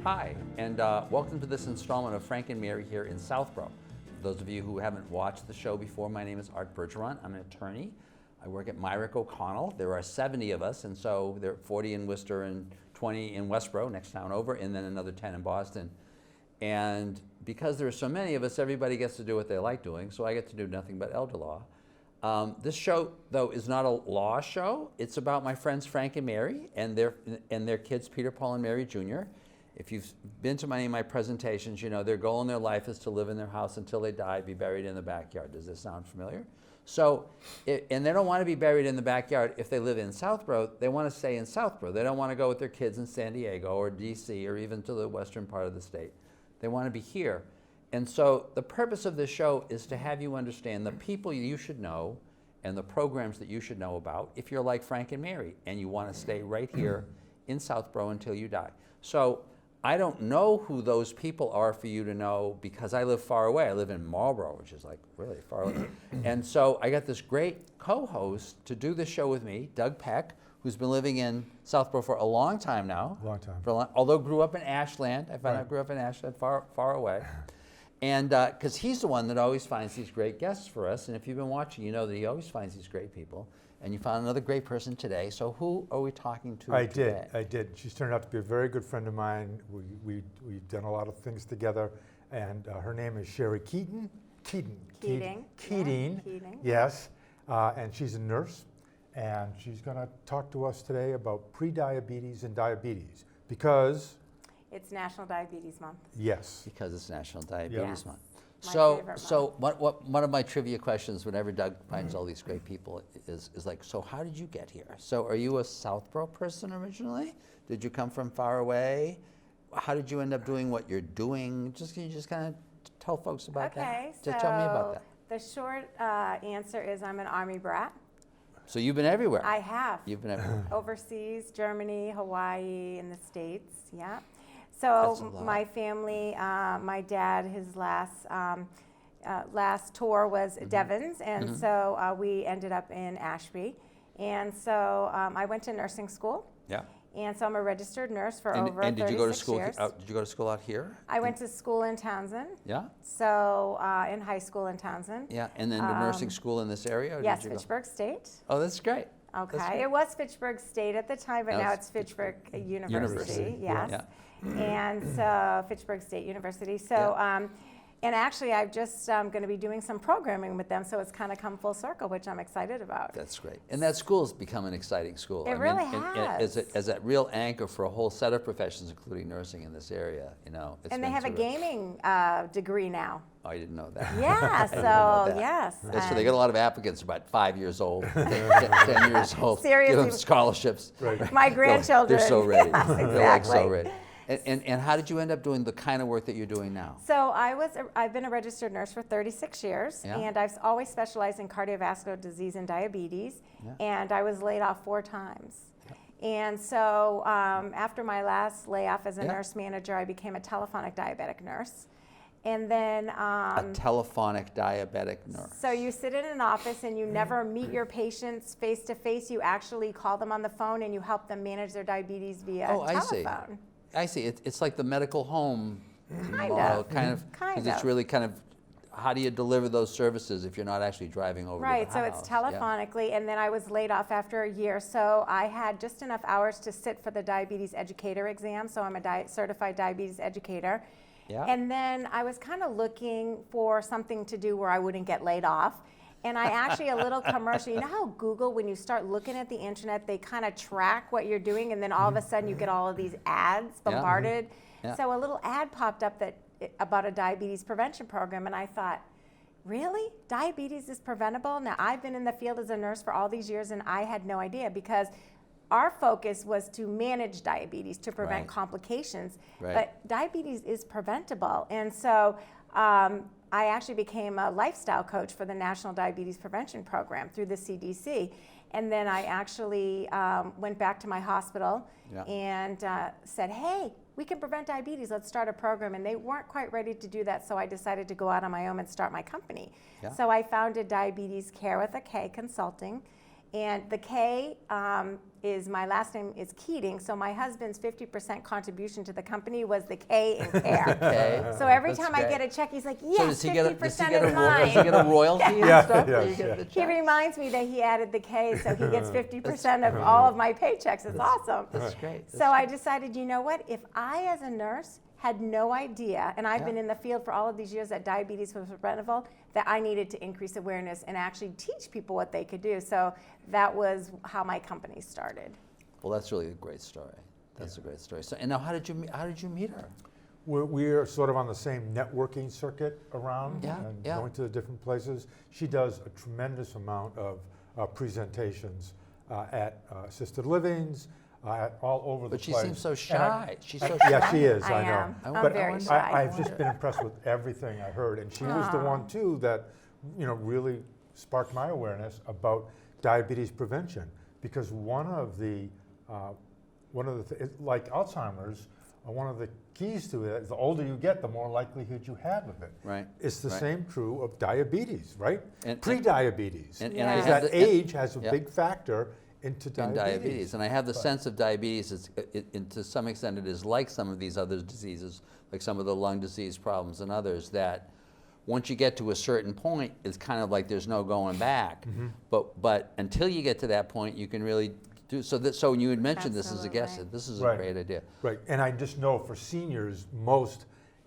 Hi, and welcome to this installment of Frank and Mary here in Southborough. For those of you who haven't watched the show before, my name is Art Bergeron. I'm an attorney. I work at Myrick O'Connell. There are 70 of us, and so there are 40 in Worcester and 20 in Westborough, next town over, and then another 10 in Boston. And because there are so many of us, everybody gets to do what they like doing, so I get to do nothing but elder law. This show, though, is not a law show. It's about my friends Frank and Mary and their kids, Peter, Paul, and Mary Jr. If you've been to many of my presentations, you know their goal in their life is to live in their house until they die, be buried in the backyard. Does this sound familiar? So, and they don't want to be buried in the backyard if they live in Southborough. They want to stay in Southborough. They don't want to go with their kids in San Diego or DC or even to the western part of the state. They want to be here. And so the purpose of this show is to have you understand the people you should know and the programs that you should know about if you're like Frank and Mary and you want to stay right here in Southborough until you die. So I don't know who those people are for you to know because I live far away. I live in Marlborough, which is like really far away. And so I got this great co-host to do this show with me, Doug Peck, who's been living in Southborough for a long time now. Long time. Although grew up in Ashland. I found out grew up in Ashland, far away. And because he's the one that always finds these great guests for us. And if you've been watching, you know that he always finds these great people. And you found another great person today. So who are we talking to today? I did. She's turned out to be a very good friend of mine. We've done a lot of things together. And her name is Scherrie Keating. Keating. Yes. And she's a nurse. And she's going to talk to us today about pre-diabetes and diabetes because it's National Diabetes Month. Yes. Because it's National Diabetes Month. So one of my trivia questions whenever Doug finds all these great people is like, so how did you get here? So are you a Southborough person originally? Did you come from far away? How did you end up doing what you're doing? Can you just kind of tell folks about that? Okay, Just tell me about that. The short answer is I'm an Army brat. So you've been everywhere. I have. You've been everywhere. Overseas, Germany, Hawaii, in the States, yeah. So my family, my dad, his last tour was Devon's, and so we ended up in Ashby. And so I went to nursing school. Yeah. And so I'm a registered nurse for over 36 years. And did you go to school? Did you go to school out here? I went to school in Townsend. Yeah. So in high school in Townsend. Yeah, and then to nursing school in this area? Or yes, did you Fitchburg State. Oh, that's great. Okay, That's great. it was Fitchburg State at the time, but now it's Fitchburg University. Yes. Yeah. And so Fitchburg State University. So, and actually, I'm just going to be doing some programming with them, so it's kind of come full circle, which I'm excited about. That's great. And that school's become an exciting school. It really has. As a real anchor for a whole set of professions, including nursing in this area, you know. And they have a gaming degree now. Oh, I didn't know that. Yeah, so yes. So they get a lot of applicants about 5 years old, 10 years old. Seriously. Give them scholarships. Right. My grandchildren. They're so ready. Yes, exactly. They're like so ready. And how did you end up doing the kind of work that you're doing now? So I've been a registered nurse for 36 years, Yeah. and I've always specialized in cardiovascular disease and diabetes, and I was laid off 4 times. And so after my last layoff as a nurse manager, I became a telephonic diabetic nurse. And then A telephonic diabetic nurse. So you sit in an office and you never meet your patients face to face. You actually call them on the phone and you help them manage their diabetes via telephone. I see. It's like the medical home Kind because it's really kind of, how do you deliver those services if you're not actually driving over to the Right, house? so it's telephonically, and then I was laid off after a year, so I had just enough hours to sit for the diabetes educator exam, so I'm a certified diabetes educator. Yeah. And then I was kind of looking for something to do where I wouldn't get laid off. And I actually, a little commercial, you know how Google, when you start looking at the internet, they kind of track what you're doing, and then all of a sudden you get all of these ads bombarded. Yeah. So a little ad popped up about a diabetes prevention program, and I thought, really? Diabetes is preventable? Now, I've been in the field as a nurse for all these years, and I had no idea, because our focus was to manage diabetes, to prevent complications. Right. But diabetes is preventable. And so I actually became a lifestyle coach for the National Diabetes Prevention Program through the CDC. And then I actually went back to my hospital and said, hey, we can prevent diabetes, let's start a program. And they weren't quite ready to do that, so I decided to go out on my own and start my company. So I founded Diabetes Care with a K Consulting. And the K is my last name is Keating, so my husband's 50% contribution to the company was the K in care. Okay. So every That's time I great. get a check, he's like, So yes, does he get a, 50% does he is get a, mine. does he get a royalty and Yeah. stuff? Yeah, when you get yeah. the He check? reminds me that he added the K, so he gets 50% of all of my paychecks. It's awesome. That's great. So I decided, you know what? If I, as a nurse, had no idea, and I've Yeah. been in the field for all of these years that diabetes was preventable, that I needed to increase awareness and actually teach people what they could do. So that was how my company started. Well, that's really a great story. That's a great story. So, and now, how did you meet her? We're sort of on the same networking circuit around Yeah, and yeah. going to the different places. She does a tremendous amount of presentations at assisted livings, all over But the she place. seems so And shy. She's so shy. yeah, she is. I I know. am. I'm But very shy. I've just been impressed with everything I heard, and she was the one too that, really sparked my awareness about diabetes prevention, because one of the like Alzheimer's, one of the keys to it is the older you get, the more likelihood you have of it. Right. It's the right. same true of diaediabetes, right? And- Pre-diabetes. And Yeah. I Because have that the, age has a yeah. big factor into in diabetes, and I have the But- sense of diabetes is, to some extent, it is like some of these other diseases, like some of the lung disease problems and others, that once you get to a certain point, it's kind of like there's no going back. Mm-hmm. But until you get to that point, you can really do so. So when you had mentioned this as a guest, Absolutely. this is Right. a great idea. Right, and I just know for seniors, most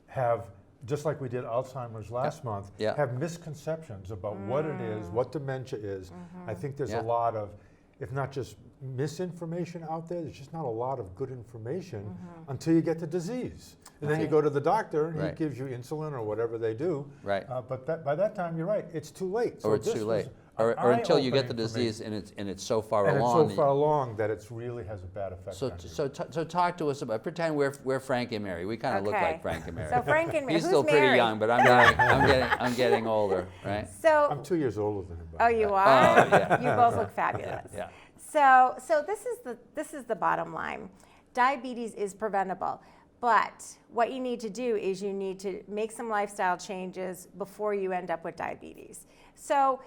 have, just like we did Alzheimer's last month, Yeah. have misconceptions about what it is, what dementia is. I think there's Yeah. a lot of, if not just misinformation out there, there's just not a lot of good information until you get the disease. And then you Right. go to the doctor and Right. he gives you insulin or whatever they do. Right. But by that time, you're right, it's too late. So Or it's this too was late. an Or until you get the eye-opening for me. disease and it's so far And it's along. so far along that it really has a bad effect So, on you. so talk to us about, pretend we're Frank and Mary. We kind of look Okay. like Frank and Mary. So Frank and Mary, He's who's still pretty Mary? young, but I'm getting older, right? So, I'm 2 years older than him. by oh, the way. you are? Oh, yeah. You both look fabulous. Yeah. So this is the bottom line. Diabetes is preventable, but what you need to do is you need to make some lifestyle changes before you end up with diabetes. So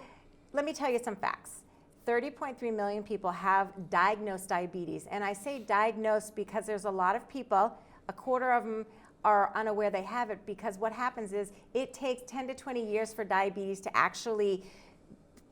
let me tell you some facts. 30.3 million people have diagnosed diabetes, and I say diagnosed because there's a lot of people, a quarter of them are unaware they have it, because what happens is it takes 10 to 20 years for diabetes to actually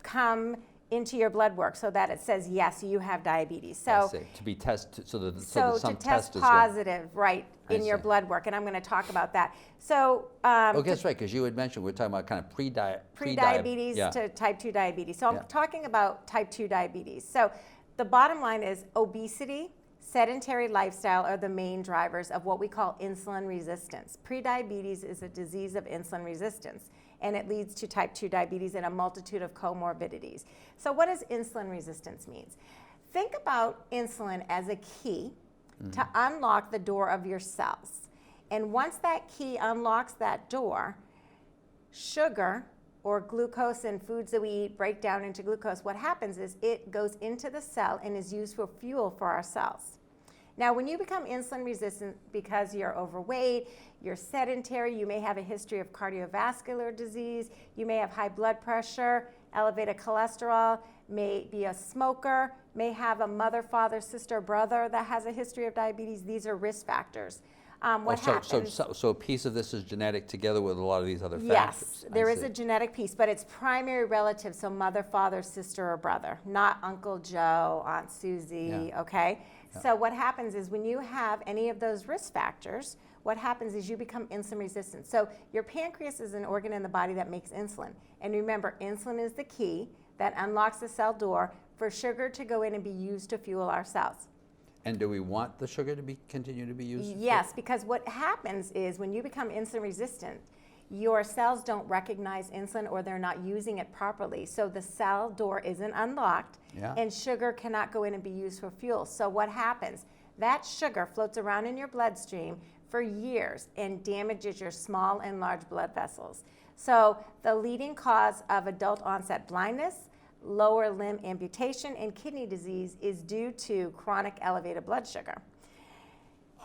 come into your blood work so that it says, yes, you have diabetes. I So, see. To be tested, so that so some to test test is done. positive, right, I in your see. blood work, and I'm going to talk about that. So, Oh, that's right, because you had mentioned we're talking about kind of pre-diabetes yeah. to type 2 diabetes. So Yeah. I'm talking about type 2 diabetes. So the bottom line is obesity, sedentary lifestyle are the main drivers of what we call insulin resistance. Prediabetes is a disease of insulin resistance, and it leads to type 2 diabetes and a multitude of comorbidities. So what does insulin resistance mean? Think about insulin as a key to unlock the door of your cells. And once that key unlocks that door, sugar or glucose in foods that we eat break down into glucose. What happens is it goes into the cell and is used for fuel for our cells. Now, when you become insulin resistant because you're overweight, you're sedentary, you may have a history of cardiovascular disease, you may have high blood pressure, elevated cholesterol, may be a smoker, may have a mother, father, sister, brother that has a history of diabetes. These are risk factors. What happens? So a piece of this is genetic together with a lot of these other factors. Yes, there I is see. a genetic piece, but it's primary relative, so mother, father, sister, or brother, not Uncle Joe, Aunt Susie, Yeah. okay? So what happens is when you have any of those risk factors, what happens is you become insulin resistant. So your pancreas is an organ in the body that makes insulin. And remember, insulin is the key that unlocks the cell door for sugar to go in and be used to fuel our cells. And do we want the sugar to continue to be used? Yes, because what happens is when you become insulin resistant, your cells don't recognize insulin or they're not using it properly. So the cell door isn't unlocked Yeah. and sugar cannot go in and be used for fuel. So what happens? That sugar floats around in your bloodstream for years and damages your small and large blood vessels. So the leading cause of adult onset blindness, lower limb amputation, and kidney disease is due to chronic elevated blood sugar.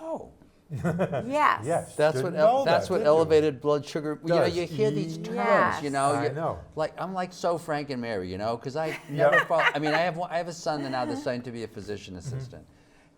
Oh, Yes. Yes. That's Didn't what know that's that, what did you? elevated blood sugar. You know, Does. you hear these terms. Yes. You know, I know. Like I'm like so Frank and Mary. You know, because I never follow. I mean, I have a son now that's starting to be a physician assistant.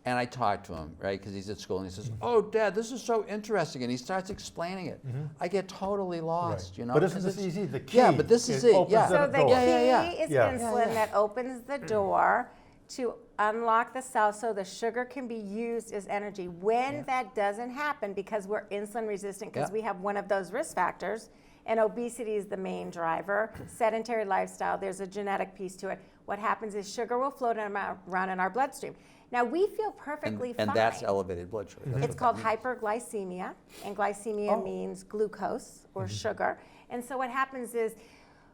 And I talk to him, right, because he's at school, and he says, "Oh, Dad, this is so interesting," and he starts explaining it. I get totally lost, Right. you know. But isn't 'cause this it's- easy? The key. Yeah, but this is it. opens Yeah. So up the doors. key Yeah. is Yeah. insulin Yeah. that opens the door to unlock the cell so the sugar can be used as energy. When that doesn't happen, because we're insulin resistant, because Yeah. we have one of those risk factors, and obesity is the main driver, sedentary lifestyle, there's a genetic piece to it. What happens is sugar will float around in our bloodstream. Now, we feel perfectly fine. And that's elevated blood sugar. That's It's what called that means. hyperglycemia, and glycemia means glucose or sugar. And so what happens is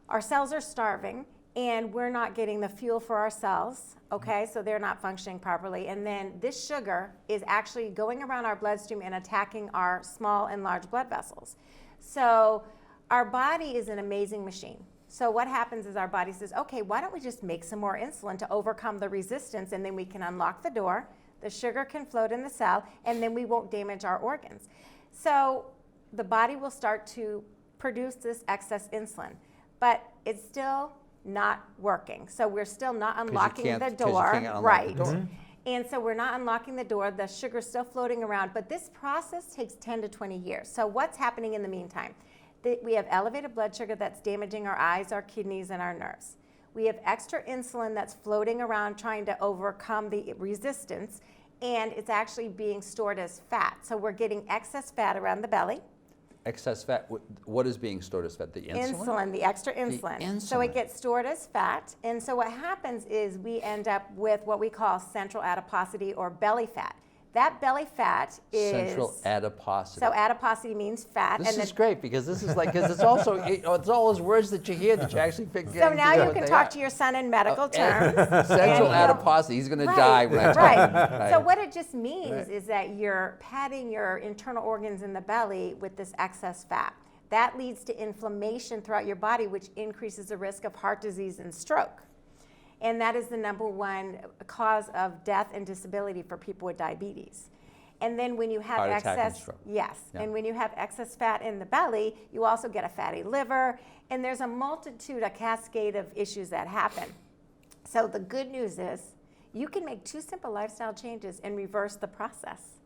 our cells are starving, and we're not getting the fuel for our cells, okay? So they're not functioning properly. And then this sugar is actually going around our bloodstream and attacking our small and large blood vessels. So our body is an amazing machine. So what happens is our body says, okay, why don't we just make some more insulin to overcome the resistance, and then we can unlock the door, the sugar can float in the cell, and then we won't damage our organs. So the body will start to produce this excess insulin, but it's still not working. So we're still not unlocking can't- the 'cause you door. can't unlock Right. the door. And so we're not unlocking the door, the sugar's still floating around, but this process takes 10 to 20 years. So what's happening in the meantime? We have elevated blood sugar that's damaging our eyes, our kidneys, and our nerves. We have extra insulin that's floating around trying to overcome the resistance, and it's actually being stored as fat. So we're getting excess fat around the belly. Excess fat. What is being stored as fat? The insulin. The extra insulin. So it insulin. gets stored as fat. And so what happens is we end up with what we call central adiposity or belly fat. That belly fat is Central adiposity. So adiposity means fat. This and is then, great because this is like, because it's also, it's all those words that you hear that you actually pick. so now you can talk to your son in medical terms. Central and he'll- adiposity. He's going to die when I talk. Right. So what it just means Right. is that you're padding your internal organs in the belly with this excess fat. That leads to inflammation throughout your body, which increases the risk of heart disease and stroke. And that is the number one cause of death and disability for people with diabetes. And then when you have Heart attack and excess, stroke. yes, Yeah. and when you have excess fat in the belly, you also get a fatty liver, and there's a multitude, a cascade of issues that happen. So the good news is you can make 2 simple lifestyle changes and reverse the process.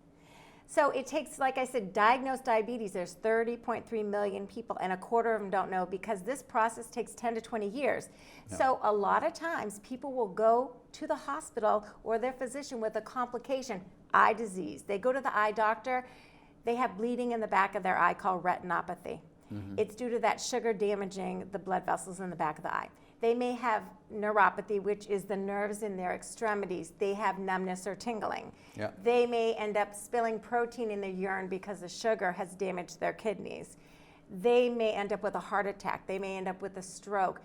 So it takes, like I said, diagnosed diabetes, there's 30.3 million people, and a quarter of them don't know because this process takes 10 to 20 years. Yeah. So a lot of times people will go to the hospital or their physician with a complication, eye disease. They go to the eye doctor, they have bleeding in the back of their eye called retinopathy. It's due to that sugar damaging the blood vessels in the back of the eye. They may have neuropathy, which is the nerves in their extremities. They have numbness or tingling. Yeah. They may end up spilling protein in their urine because the sugar has damaged their kidneys. They may end up with a heart attack. They may end up with a stroke,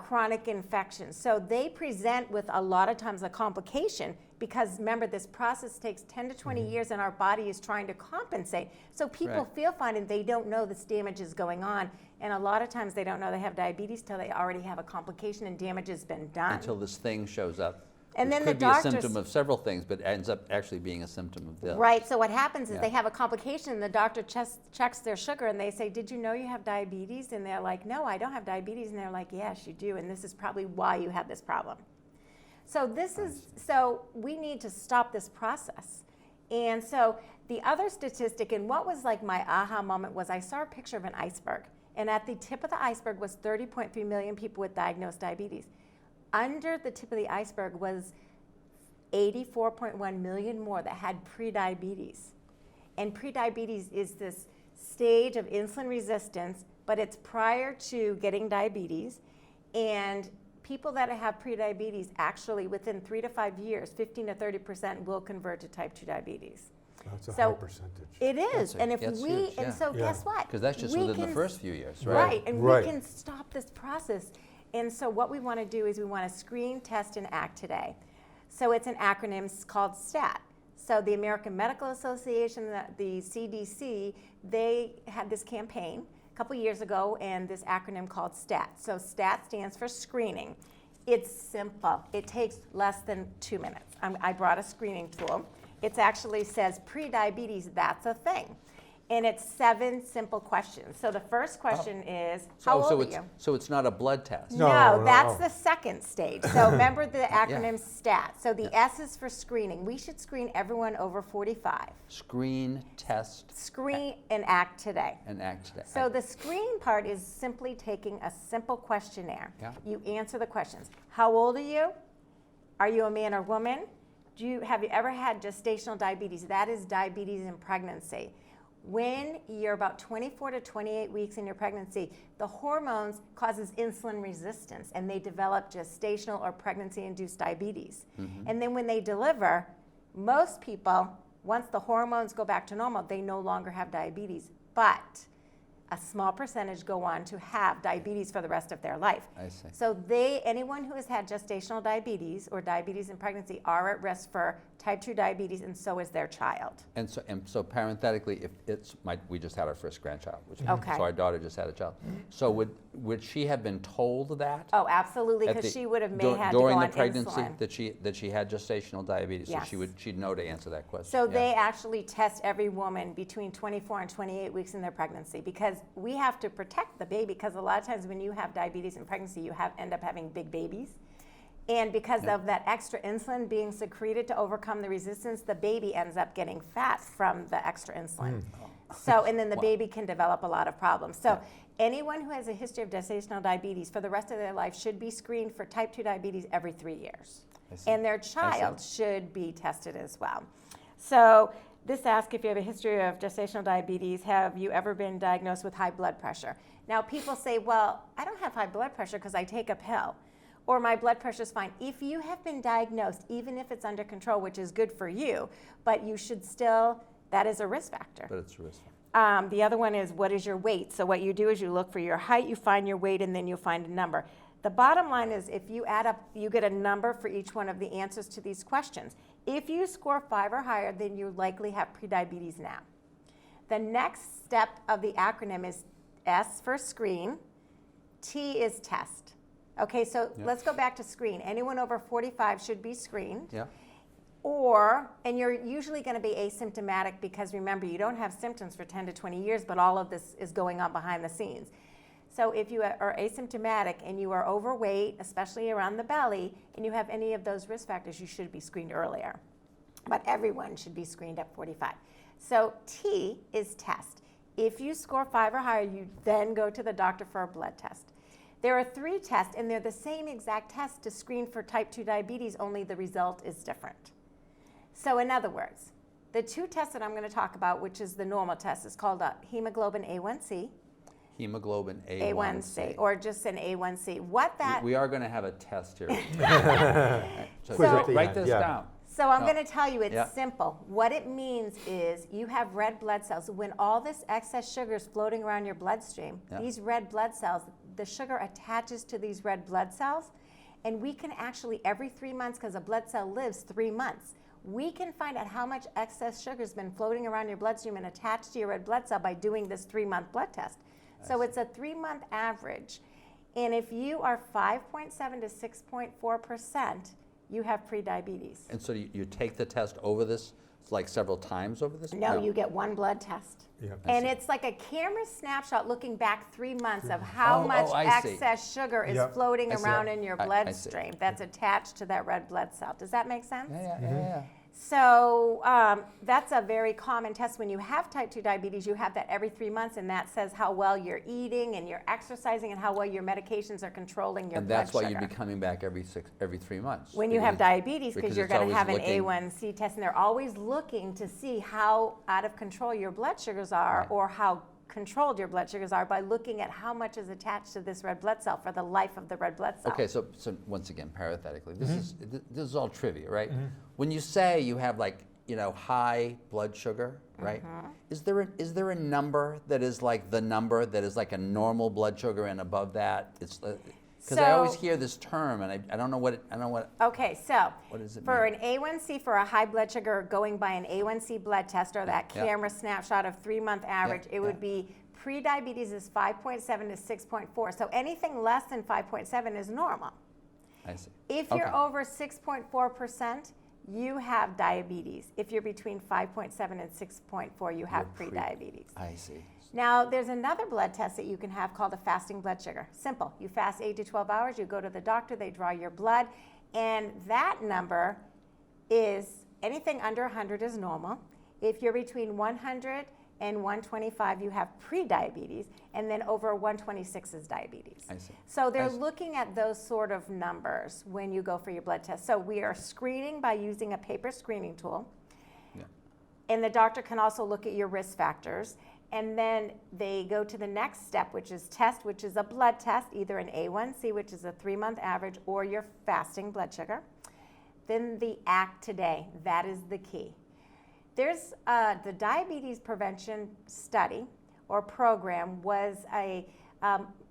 chronic infections. So they present with a lot of times a complication because remember, this process takes 10 to 20 years and our body is trying to compensate. So people Right. feel fine and they don't know this damage is going on. And a lot of times they don't know they have diabetes till they already have a complication and damage has been done. Until this thing shows up. And which then the could be doctors- a symptom of several things, but ends up actually being a symptom of this. Right, so what happens is Yeah. they have a complication and the doctor checks their sugar and they say, did you know you have diabetes? And they're like, no, I don't have diabetes. And they're like, yes, you do. And this is probably why you have this problem. So so we need to stop this process. And so the other statistic, and what was like my aha moment was I saw a picture of an iceberg. And at the tip of the iceberg was 30.3 million people with diagnosed diabetes. Under the tip of the iceberg was 84.1 million more that had prediabetes. And prediabetes is this stage of insulin resistance, but it's prior to getting diabetes. And people that have prediabetes actually within 3 to 5 years, 15 to 30% will convert to type 2 diabetes. That's a So high percentage. It is, That's and if that's we, huge, and yeah. so Yeah. guess what? Because that's just We within the can first few years, right? Right, and Right. we can stop this process. And so what we want to do is we want to screen, test, and act today. So it's an acronym called STAT. So the American Medical Association, the CDC, they had this campaign a couple years ago, and this acronym called STAT. So STAT stands for screening. It's simple. It takes less than 2 minutes. I brought a screening tool. It actually says pre-diabetes, that's a thing. And it's 7 simple questions. So the first question is, how old are you? So it's not a blood test. No. That's the second stage. So remember the acronym STAT. So the S is for screening. We should screen everyone over 45. Screen, test, Screen and act today. and act today. So the screening part is simply taking a simple questionnaire. Yeah. You answer the questions. How old are you? Are you a man or woman? Have you ever had gestational diabetes? That is diabetes in pregnancy. When you're about 24 to 28 weeks in your pregnancy, the hormones causes insulin resistance and they develop gestational or pregnancy-induced diabetes. And then when they deliver, most people, once the hormones go back to normal, they no longer have diabetes. But a small percentage go on to have diabetes for the rest of their life. I see. So anyone who has had gestational diabetes or diabetes in pregnancy are at risk for type 2 diabetes, and so is their child. And so parenthetically, if we just had our first grandchild, Okay. so our daughter just had a child. So would she have been told that? Oh, absolutely, at because the- she would have had to during go the on pregnancy insulin. that she had gestational diabetes, Yes. so she'd know to answer that question. So Yeah. they actually test every woman between 24 and 28 weeks in their pregnancy because we have to protect the baby, because a lot of times when you have diabetes in pregnancy, you end up having big babies. And because of that extra insulin being secreted to overcome the resistance, the baby ends up getting fat from the extra insulin. So, and then the baby can develop a lot of problems. So anyone who has a history of gestational diabetes for the rest of their life should be screened for type 2 diabetes every 3 years. I see. And their child should be tested as well. So this asks if you have a history of gestational diabetes, have you ever been diagnosed with high blood pressure? Now people say, well, I don't have high blood pressure because I take a pill, or my blood pressure is fine. If you have been diagnosed, even if it's under control, which is good for you, but you should still, that is a risk factor. But it's a risk factor. The other one is, what is your weight? So what you do is you look for your height, you find your weight, and then you find a number. The bottom line is if you add up, you get a number for each one of the answers to these questions. If you score 5 or higher, then you likely have prediabetes now. The next step of the acronym is S for screen, T is test. Okay, so let's go back to screen. Anyone over 45 should be screened. Yeah. And you're usually going to be asymptomatic because remember, you don't have symptoms for 10 to 20 years, but all of this is going on behind the scenes. So if you are asymptomatic and you are overweight, especially around the belly, and you have any of those risk factors, you should be screened earlier. But everyone should be screened at 45. So T is test. If you score 5 or higher, you then go to the doctor for a blood test. There are 3 tests, and they're the same exact test to screen for type 2 diabetes, only the result is different. So in other words, the 2 tests that I'm going to talk about, which is the normal test, is called a hemoglobin A1C. Hemoglobin A1C, or just an A1C. What that... We are going to have a test here. So Quiz at the write end, this yeah. down. So I'm going to tell you, it's Yeah. simple. What it means is you have red blood cells. When all this excess sugar is floating around your bloodstream, Yeah. these red blood cells, the sugar attaches to these red blood cells, and we can actually, every 3 months, because a blood cell lives 3 months, we can find out how much excess sugar has been floating around your bloodstream and attached to your red blood cell by doing this 3-month blood test. So it's a 3-month average. And if you are 5.7 to 6.4%, you have prediabetes. And so you take the test over this, like several times over this? No, you get 1 blood test. Yeah. And it's like a camera snapshot looking back 3 months of how much I see. excess sugar is Yep. floating I see. around in your I see. bloodstream that's attached to that red blood cell. Does that make sense? Yeah. So that's a very common test. When you have type 2 diabetes, you have that every 3 months, and that says how well you're eating and you're exercising and how well your medications are controlling your And blood that's why sugar. you'd be coming back every 3 months. When you have diabetes, because you're it's going to always have an looking- A1C test, and they're always looking to see how out of control your blood sugars are, Right. or how controlled your blood sugars are by looking at how much is attached to this red blood cell for the life of the red blood cell. Okay, so once again, parenthetically, this is all trivia, right? When you say you have high blood sugar, right? Is there a number that is like the number that is like a normal blood sugar, and above that it's because I always So- hear this term and I don't know what Okay, so What does it for mean? an A1C for a high blood sugar, going by an A1C blood test or that Yeah. camera snapshot of 3-month average, it would yeah. be pre-diabetes is 5.7 to 6.4. So anything less than 5.7 is normal. I see. If you're Okay. over 6.4%, you have diabetes. If you're between 5.7 and 6.4, you have prediabetes. I see. Now, there's another blood test that you can have called a fasting blood sugar. Simple. You fast 8 to 12 hours, you go to the doctor, they draw your blood, and that number is anything under 100 is normal. If you're between 100 and 125, you have prediabetes, and then over 126 is diabetes. I see. So they're looking at those sort of numbers when you go for your blood test. So we are screening by using a paper screening tool. Yeah. And the doctor can also look at your risk factors. And then they go to the next step, which is test, which is a blood test, either an A1C, which is a 3-month average, or your fasting blood sugar. Then the Act Today, that is the key. There's the diabetes prevention study or program was a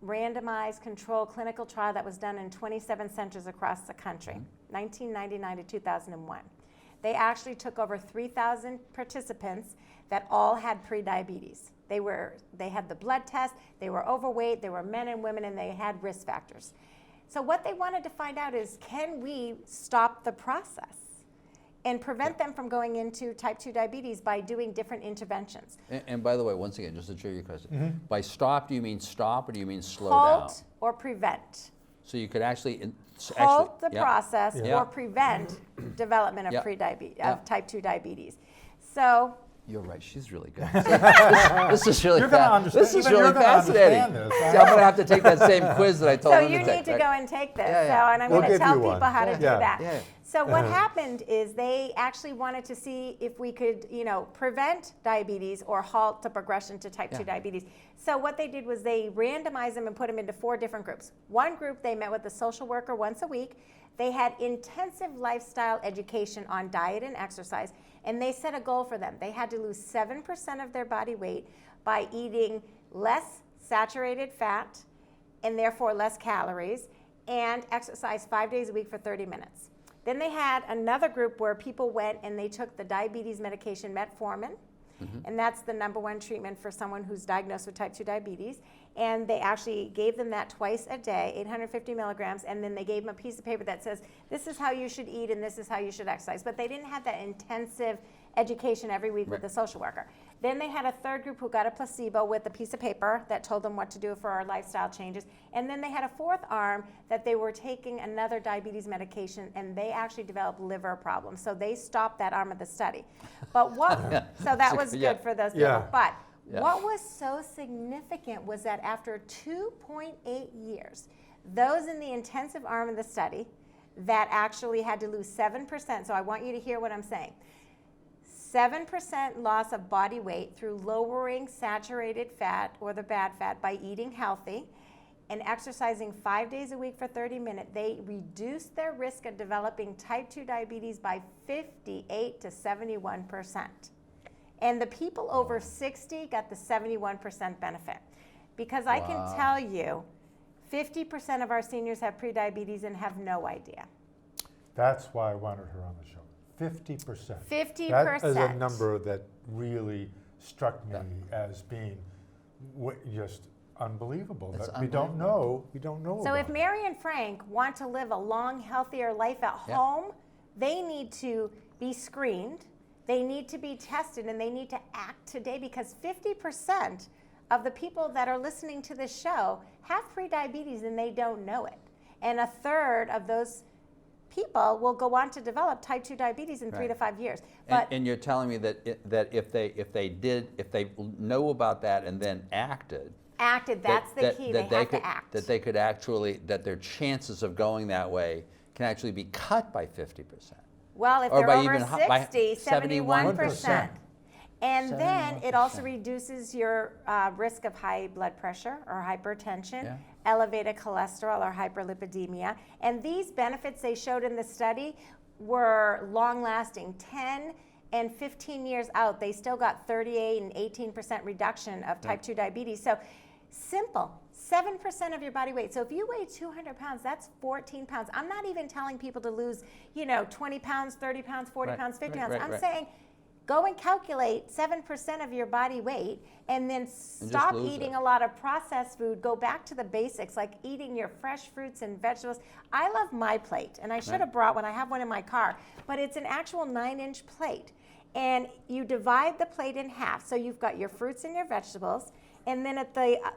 randomized controlled clinical trial that was done in 27 centers across the country, 1999 to 2001. They actually took over 3,000 participants that all had prediabetes. They had the blood test, they were overweight, they were men and women, and they had risk factors. So what they wanted to find out is, can we stop the process and prevent them from going into type 2 diabetes by doing different interventions? And by the way, once again, just to trigger your question, by stop, do you mean stop or do you mean slow Halt down? or prevent. So you could actually Halt the process Yeah. or prevent development of Yeah. of type 2 diabetes. So You're right. She's really good. This is really You're gonna understand- This is even really you're gonna fascinating. understand this. See, I'm going to have to take that same quiz that I told So them you to take. need to right? go and take this. Yeah, yeah. So, and I'm We'll going to give tell you people one. how to do Yeah. that. Yeah. So what happened is they actually wanted to see if we could, prevent diabetes or halt the progression to type 2 diabetes. So what they did was they randomized them and put them into 4 different groups. One group, they met with a social worker once a week. They had intensive lifestyle education on diet and exercise, and they set a goal for them. They had to lose 7% of their body weight by eating less saturated fat and therefore less calories, and exercise 5 days a week for 30 minutes. Then they had another group where people went and they took the diabetes medication metformin, and that's the #1 treatment for someone who's diagnosed with type 2 diabetes. And they actually gave them that twice a day, 850 milligrams, and then they gave them a piece of paper that says, this is how you should eat and this is how you should exercise. But they didn't have that intensive education every week with the social worker. Then they had a third group who got a placebo with a piece of paper that told them what to do for our lifestyle changes. And then they had a fourth arm that they were taking another diabetes medication, and they actually developed liver problems. So they stopped that arm of the study. But so that was good for those people. But what was so significant was that after 2.8 years, those in the intensive arm of the study that actually had to lose 7%, so I want you to hear what I'm saying, 7% loss of body weight through lowering saturated fat or the bad fat by eating healthy and exercising 5 days a week for 30 minutes, they reduced their risk of developing type 2 diabetes by 58 to 71%. And the people over 60 got the 71% benefit. Because I can tell you, 50% of our seniors have prediabetes and have no idea. That's why I wanted her on the show. 50%. 50%. That is a number that really struck me as being just unbelievable. It's That we don't know So about if Mary and Frank want to live a long, healthier life at home, they need to be screened, they need to be tested, and they need to act today, because 50% of the people that are listening to this show have prediabetes and they don't know it. And a third of those people will go on to develop type 2 diabetes in 3 to 5 years. But And you're telling me that if they know about that and then acted, that's the key. They have to act. That they could actually, that their chances of going that way can actually be cut by 50%. Well, if Or they're by over even by 60, 71%. And then it 71%. also reduces your risk of high blood pressure or hypertension, elevated cholesterol or hyperlipidemia. And these benefits they showed in the study were long-lasting. 10 and 15 years out, they still got 38 and 18% reduction of type 2 diabetes. So simple. 7% of your body weight. So if you weigh 200 pounds, that's 14 pounds. I'm not even telling people to lose, 20 pounds, 30 pounds, 40 pounds, 50 pounds. I'm saying go and calculate 7% of your body weight and then stop lose eating it. a lot of processed food. Go back to the basics, like eating your fresh fruits and vegetables. I love my plate, and I should have brought one. I have one in my car, but it's an actual 9-inch plate. And you divide the plate in half. So you've got your fruits and your vegetables, and then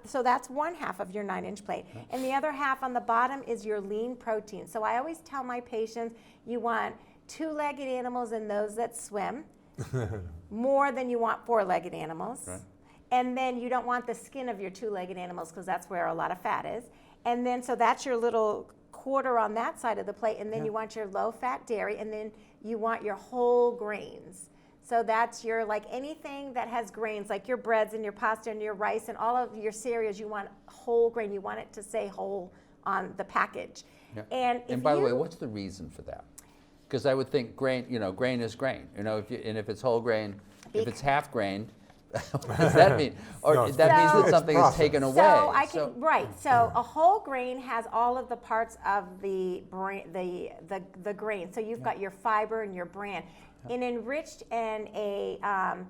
so that's one half of your 9-inch plate. And the other half on the bottom is your lean protein. So I always tell my patients, you want 2-legged animals and those that swim, more than you want 4-legged animals. Right. And then you don't want the skin of your 2-legged animals because that's where a lot of fat is. And then so that's your little quarter on that side of the plate. And then you want your low-fat dairy, and then you want your whole grains. So that's your, like anything that has grains, like your breads and your pasta and your rice and all of your cereals, you want whole grain. You want it to say whole on the package. Yeah. And by the way, what's the reason for that? Because I would think grain, grain is grain. If it's whole grain, if it's half grained, what does that mean? Or No, that means that it's something is processed. taken away. So I can So a whole grain has all of the parts of the grain. So you've got your fiber and your bran. An enriched and an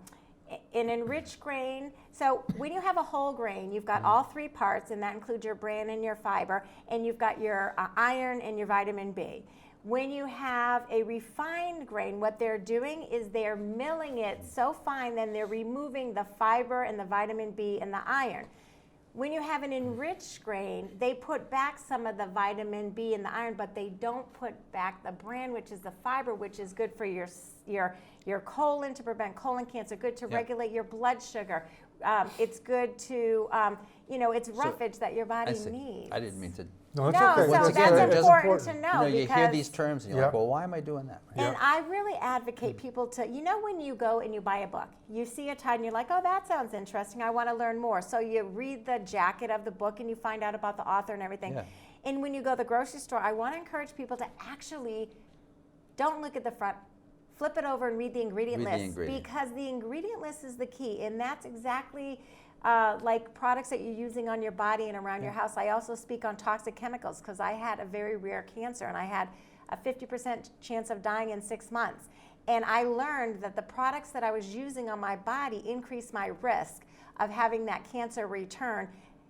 enriched grain. So when you have a whole grain, you've got all 3 parts, and that includes your bran and your fiber, and you've got your iron and your vitamin B. When you have a refined grain, what they're doing is they're milling it so fine, then they're removing the fiber and the vitamin B and the iron. When you have an enriched grain, they put back some of the vitamin B and the iron, but they don't put back the bran, which is the fiber, which is good for your colon, to prevent colon cancer, good to regulate your blood sugar. It's good to, it's roughage that your body needs. I didn't mean to. No, it's No, okay. so Once that's again, it's important to know. You because hear these terms and you're like, well, why am I doing that? And I really advocate people to, when you go and you buy a book, you see a title and you're like, oh, that sounds interesting. I want to learn more. So you read the jacket of the book and you find out about the author and everything. Yeah. And when you go to the grocery store, I want to encourage people to actually don't look at the front. Flip it over and read the ingredient list. Because the ingredient list is the key. And that's exactly like products that you're using on your body and around your house. I also speak on toxic chemicals because I had a very rare cancer and I had a 50% chance of dying in 6 months. And I learned that the products that I was using on my body increased my risk of having that cancer return.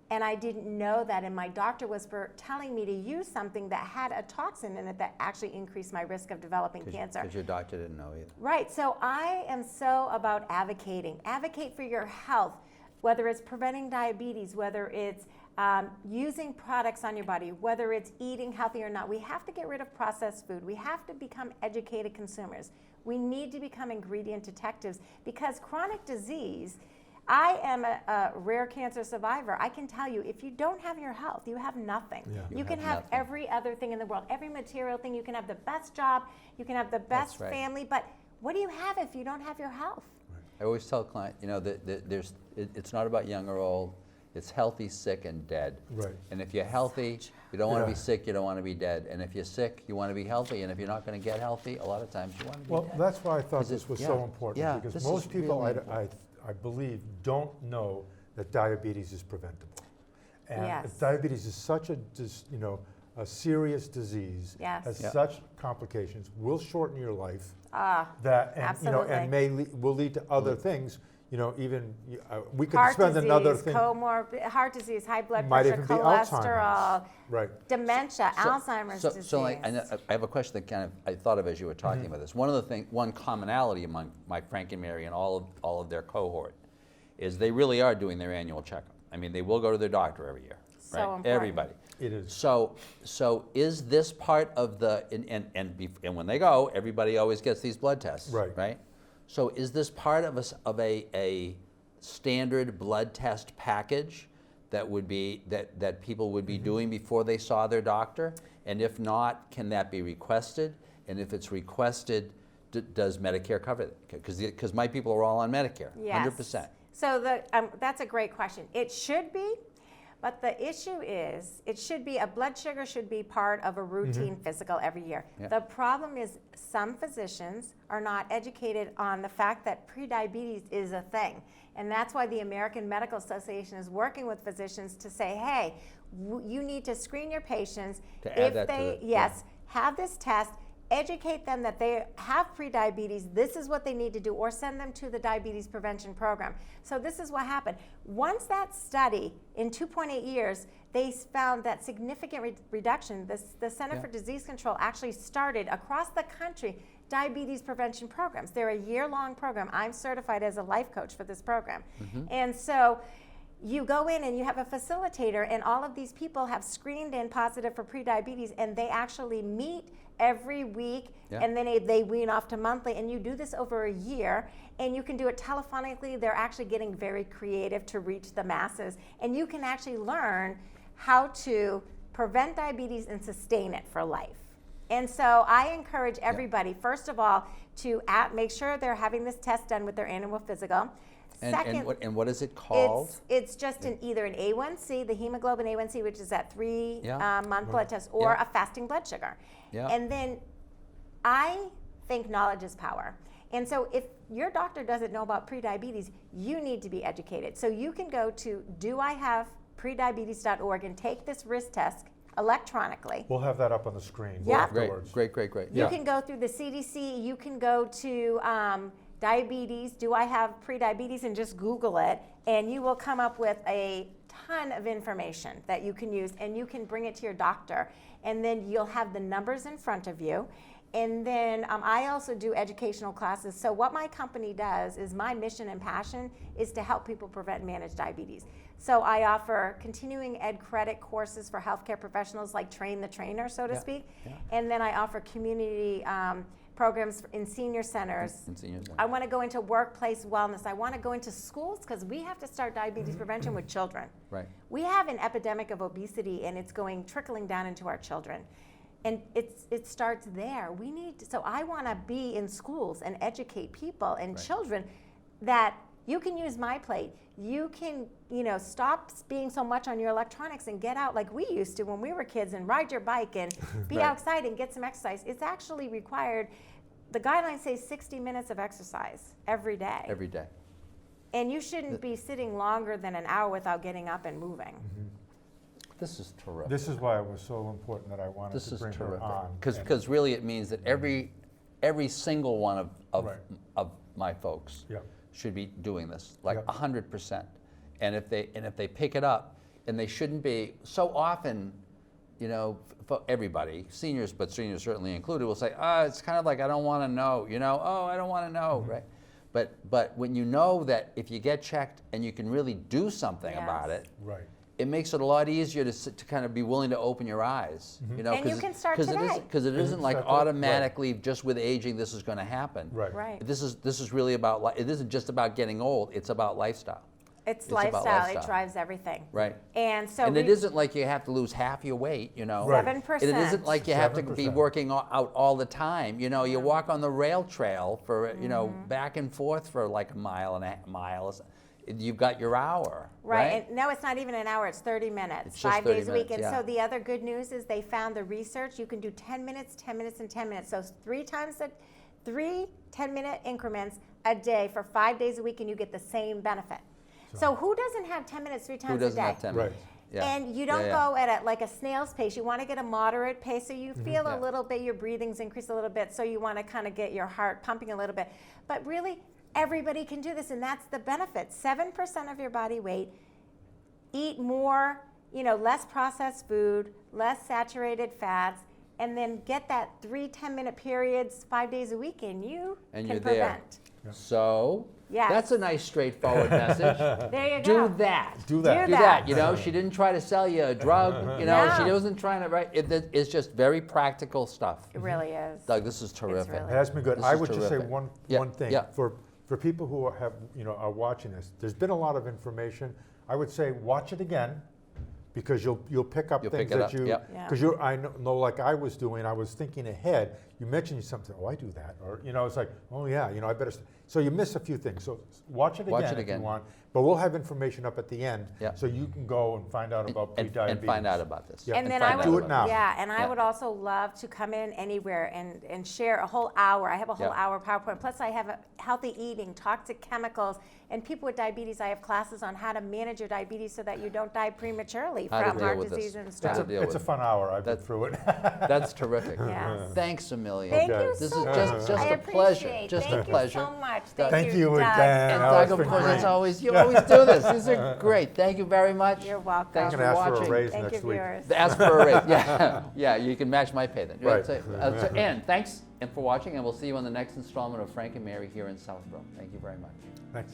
And I didn't know that, and my doctor was telling me to use something that had a toxin in it that actually increased my risk of developing cancer. Because your doctor didn't know either. Right, so I am so about advocating. Advocate for your health, whether it's preventing diabetes, whether it's using products on your body, whether it's eating healthy or not. We have to get rid of processed food. We have to become educated consumers. We need to become ingredient detectives because chronic disease, I am a rare cancer survivor. I can tell you, if you don't have your health, you have nothing. Yeah. You can have every other thing in the world, every material thing. You can have the best job, you can have the best family, but what do you have if you don't have your health? I always tell clients, it's not about young or old. It's healthy, sick, and dead. Right. And if you're healthy, you don't want to be sick, you don't want to be dead. And if you're sick, you want to be healthy. And if you're not going to get healthy, a lot of times you want to be dead. Well, that's why I thought this was so important. Yeah, because this most is people, really I believe, don't know that diabetes is preventable. And Yes. diabetes is such a serious disease, Yes. has Yeah. such complications, will shorten your life, Absolutely. and will lead to other things. Even we could Heart spend disease, another thing. heart disease, high blood Might pressure, even be cholesterol, Right. dementia, Alzheimer's disease. So I have a question that I thought of as you were talking about this. One commonality among my Frank and Mary and all of their cohort is they really are doing their annual checkup. I mean, they will go to their doctor every year, So right? important. Everybody. It is. So is this part of the and when they go, everybody always gets these blood tests, Right. Right. So is this part of a standard blood test package that would be that people would be doing before they saw their doctor? And if not, can that be requested? And if it's requested, does Medicare cover it? Because my people are all on Medicare, Yes. 100%. So that's a great question. It should be, but the issue is, a blood sugar should be part of a routine physical every year. Yeah. The problem is some physicians are not educated on the fact that prediabetes is a thing. And that's why the American Medical Association is working with physicians to say, hey, you need to screen your patients. To add that to the- have this test. educate them that they have prediabetes, this is what they need to do, or send them to the diabetes prevention program. So this is what happened. Once that study, in 2.8 years, they found that significant reduction. The Center for Disease Control actually started across the country diabetes prevention programs. They're a year-long program. I'm certified as a life coach for this program. And so you go in and you have a facilitator, and all of these people have screened in positive for prediabetes, and they actually meet every week, and then they wean off to monthly, and you do this over a year, and you can do it telephonically. They're actually getting very creative to reach the masses, and you can actually learn how to prevent diabetes and sustain it for life. And so I encourage everybody, first of all, to make sure they're having this test done with their annual physical. And what is it called? It's just either an A1C, the hemoglobin A1C, which is that 3-month blood test, or a fasting blood sugar. And then I think knowledge is power. And so if your doctor doesn't know about prediabetes, you need to be educated. So you can go to doihaveprediabetes.org and take this risk test electronically. We'll have that up on the screen Yeah. afterwards. Great. You can go through the CDC, you can go to diabetes, do I have prediabetes, and just Google it, and you will come up with a ton of information that you can use, and you can bring it to your doctor, and then you'll have the numbers in front of you. And then I also do educational classes. So what my company does is, my mission and passion is to help people prevent and manage diabetes. So I offer continuing ed credit courses for healthcare professionals, like Train the Trainer, so to speak. And then I offer community programs in senior centers. I want to go into workplace wellness. I want to go into schools, because we have to start diabetes prevention with children. We have an epidemic of obesity, and it's trickling down into our children. And it starts there. So I want to be in schools and educate people and children that you can use MyPlate. You can, stop being so much on your electronics and get out like we used to when we were kids, and ride your bike and be outside and get some exercise. It's actually required. The guidelines say 60 minutes of exercise every day. Every day. And you shouldn't be sitting longer than an hour without getting up and moving. This is terrific. This is why it was so important that I wanted to bring her on. Because really it means that every single one of my folks should be doing this, like 100%. And if they pick it up, and they shouldn't be so often, for everybody, seniors, but seniors certainly included, will say, it's kind of like, I don't want to know, I don't want to know, right? But when you know that if you get checked and you can really do something about it, it makes it a lot easier to kind of be willing to open your eyes, And you can start today. Because it isn't like automatically just with aging this is going to happen. This is really about, it isn't just about getting old, it's about lifestyle. It's lifestyle. It drives everything. And so it isn't like you have to lose half your weight, 7%. It isn't like you have to be working out all the time. You walk on the rail trail for, back and forth for like a mile and a mile. You've got your hour, right? And no, it's not even an hour, it's 30 minutes, it's just 5 30 days a week. minutes, And so the other good news is they found the research, you can do 10 minutes, 10 minutes, and 10 minutes. So 3 10-minute increments a day for 5 days a week, and you get the same benefit. So who doesn't have 10 minutes 3 times a day? Who doesn't have 10 minutes? And you don't go at like a snail's pace. You want to get a moderate pace, so you feel a little bit, your breathing's increased a little bit, so you want to kind of get your heart pumping a little bit. But really, everybody can do this, and that's the benefit. 7% of your body weight. Eat more, less processed food, less saturated fats, and then get that 3 10-minute periods 5 days a week, and you can you're prevent. There. So that's a nice straightforward message. There you go. Do that. Do that. Do that. She didn't try to sell you a drug. No. She wasn't trying to. It's just very practical stuff. It really is. Doug, this is terrific. really It has been good. This I is would just say terrific. one thing. For people who are watching this, there's been a lot of information. I would say watch it again, because you'll pick up things that you, because I know, like I was doing, I was thinking ahead. You mentioned something, I do that, or it's like, I better. So you miss a few things. So watch it again if you want. But we'll have information up at the end, so you can go and find out about prediabetes. And find out about this. And then I would do it now. And I would also love to come in anywhere and share a whole hour. I have a whole hour PowerPoint. Plus, I have a healthy eating, toxic chemicals, and people with diabetes. I have classes on how to manage your diabetes so that you don't die prematurely. exactly, how to from deal heart with disease this. and How to stroke. deal It's a with fun hour. I've been through it. That's terrific. Yes. Thanks a million. Thank Okay. you This so is much. just I a pleasure. appreciate. Just Thank a pleasure. you so much. Thank you Doug. again. And Oh, Doug, it's of been course, great. it's always, you always do this. These are great. Thank you very much. You're welcome. Thanks I'm for going to ask for watching. a raise Thank next you, week. viewers. Ask for a raise. Yeah, yeah, you can match my pay then. Right. And thanks for watching, and we'll see you on the next installment of Frank and Mary here in Southborough. Thank you very much. Thanks.